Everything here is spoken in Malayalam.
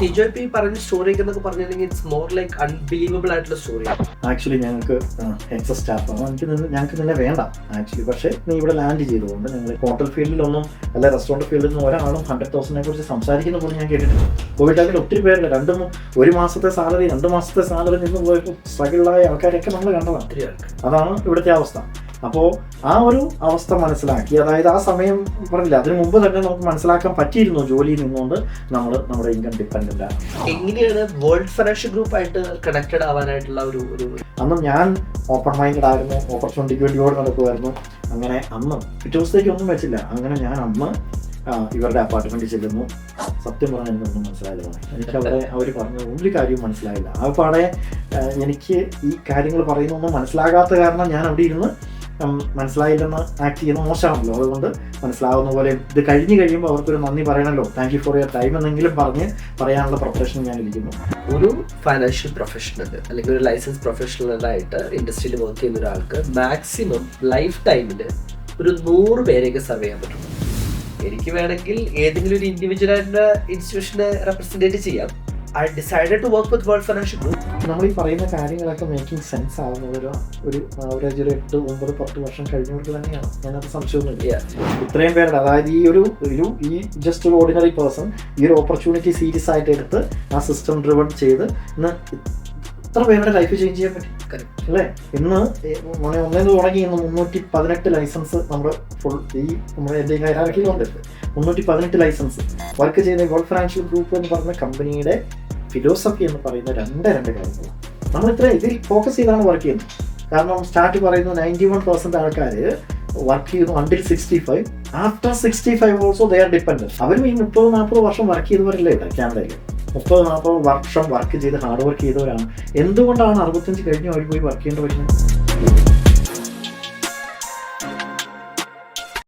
ടിജോപി പറഞ്ഞ സ്റ്റോറി എന്നൊക്കെ പറഞ്ഞിട്ടുണ്ടെങ്കിൽ ഇറ്റ്സ് മോർ ലൈക്ക് അൺബിലീവബിൾ ആയിട്ടുള്ള സ്റ്റോറിയാണ്. ആക്ച്വലി ഞങ്ങൾക്ക് എക്സസ് സ്റ്റാഫാണ്, ഞങ്ങൾക്ക് നിന്നെ വേണ്ട ആക്ച്വലി. പക്ഷേ നീ ഇവിടെ ലാൻഡ് ചെയ്തുകൊണ്ട് ഞങ്ങൾ ഹോട്ടൽ ഫീൽഡിലൊന്നും അല്ല റെസ്റ്റോറൻറ്റ് ഫീൽഡിൽ നിന്ന് ഒരാളും 100,000 കുറിച്ച് സംസാരിക്കുന്ന പോലും ഞാൻ കേട്ടിട്ടില്ല. കോവിഡ് ടൈമിൽ ഒത്തിരി പേരുണ്ട്, ഒരു മാസത്തെ സാലറി 2 മാസത്തെ സാലറി നിന്ന് പോയപ്പോൾ സ്ട്രഗിളായ ആൾക്കാരൊക്കെ നമ്മൾ കണ്ടതാണ്. അതാണ് ഇവിടുത്തെ അവസ്ഥ. അപ്പോൾ ആ ഒരു അവസ്ഥ മനസ്സിലാക്കി, അതായത് ആ സമയം പറഞ്ഞില്ല, അതിനു മുമ്പ് തന്നെ നമുക്ക് മനസ്സിലാക്കാൻ പറ്റിയിരുന്നു ജോലിയിൽ നിന്നുകൊണ്ട് നമ്മുടെ ഇൻകം ഡിപ്പെൻഡൻ്റ് ആണ്. എങ്ങനെയാണ് വേൾഡ് ഫിനാൻഷ്യൽ ഗ്രൂപ്പ് ആയിട്ട് കണക്റ്റഡ് ആവാനായിട്ടുള്ള ഒരു അന്ന് ഞാൻ ഓപ്പൺ മൈൻഡഡ് ആയിരുന്നു, ഓപ്പർച്യൂണിറ്റിക്ക് വേണ്ടി ഓടി നടക്കുമായിരുന്നു. അങ്ങനെ അന്ന് പിറ്റേ ദിവസത്തേക്ക് ഒന്നും വെച്ചില്ല. അങ്ങനെ ഞാൻ അന്ന് ഇവരുടെ അപ്പാർട്ട്മെൻറ്റിൽ ചെല്ലുന്നു. സത്യം പറഞ്ഞാൽ എനിക്കൊന്നും മനസ്സിലായില്ല. എനിക്ക് അവിടെ അവർ പറഞ്ഞ ഒരു കാര്യവും മനസ്സിലായില്ല. ആ പാടെ എനിക്ക് ഈ കാര്യങ്ങൾ പറയുന്നൊന്നും മനസ്സിലാകാത്ത കാരണം ഞാൻ അവിടെ ഇരുന്ന് മനസ്സിലായില്ലെന്ന് ആക്ട് ചെയ്യുന്ന മോശമാണല്ലോ. അതുകൊണ്ട് മനസ്സിലാവുന്ന പോലെ ഇത് കഴിഞ്ഞ് കഴിയുമ്പോൾ അവർക്കൊരു നന്ദി പറയണമല്ലോ, thank you for your time എന്നെങ്കിലും പറയാനുള്ള പ്രൊഫഷൻ ഞാൻ ഇരിക്കുന്നു. ഒരു ഫൈനാൻഷ്യൽ പ്രൊഫഷണൽ അല്ലെങ്കിൽ ഒരു ലൈസൻസ് പ്രൊഫഷണലായിട്ട് ഇൻഡസ്ട്രിയിൽ വർക്ക് ചെയ്യുന്ന ഒരാൾക്ക് മാക്സിമം ലൈഫ് ടൈമിൽ ഒരു 100 പേരെയൊക്കെ സർവ് ചെയ്യാൻ പറ്റും. എനിക്ക് വേണമെങ്കിൽ ഏതെങ്കിലും ഒരു ഇൻഡിവിജ്വൽ ആയിട്ടുള്ള ഇൻസ്റ്റിറ്റ്യൂഷനെ റെപ്രസെൻറ്റേറ്റ് ചെയ്യാം. I decided to work with World Financial Group. നമ്മൾ ഈ പറയുന്ന കാര്യങ്ങളൊക്കെ മേക്കിംഗ് സെൻസ് ആവുന്നത് ഒരു ആവറേജ് ഒരു 8, 9, 10 വർഷം കഴിഞ്ഞവർക്ക് തന്നെയാണ്. ഞാനത് സംശയമൊന്നുമില്ല. ഇത്രയും പേരുടെ, അതായത് ഈ ജസ്റ്റ് ഒരു ഓർഡിനറി പേഴ്സൺ ഈ ഒരു ഓപ്പർച്യൂണിറ്റി സീരിയസ് ആയിട്ട് എടുത്ത് ആ സിസ്റ്റം ഡ്രിവൺ ചെയ്ത് ഇന്ന് ഇത്ര പേരുടെ ലൈഫ് ചേഞ്ച് ചെയ്യാൻ പറ്റും അല്ലേ? ഇന്ന് ഒന്നേന്ന് തുടങ്ങി ഇന്ന് 318 ലൈസൻസ് നമ്മുടെ ഫുൾ നമ്മുടെ എൻ്റെ ഹൈറാർക്കിയിലുണ്ട്. 318 ലൈസൻസ് വർക്ക് ചെയ്യുന്ന വേൾഡ് ഫിനാൻഷ്യൽ ഗ്രൂപ്പ് എന്ന് പറഞ്ഞ കമ്പനിയുടെ ഫിലോസഫി എന്ന് പറയുന്ന രണ്ട് കാര്യങ്ങളാണ്. നമ്മൾ ഇതിൽ ഫോക്കസ് ചെയ്താണ് വർക്ക് ചെയ്യുന്നത്. കാരണം സ്റ്റാർട്ട് പറയുന്നു 91% ആൾക്കാർ വർക്ക് ചെയ്യുന്നു until 65. After 65 also they are dependent. അവരും ഈ 30-40 വർഷം വർക്ക് ചെയ്തവരല്ലേ ഇവിടെ കാനഡയിൽ. 30-40 വർഷം വർക്ക് ചെയ്ത് ഹാർഡ് വർക്ക് ചെയ്തവരാണ്. എന്തുകൊണ്ടാണ് 65 കഴിഞ്ഞ് അവർ പോയി വർക്ക് ചെയ്യേണ്ടി വരുന്നത്?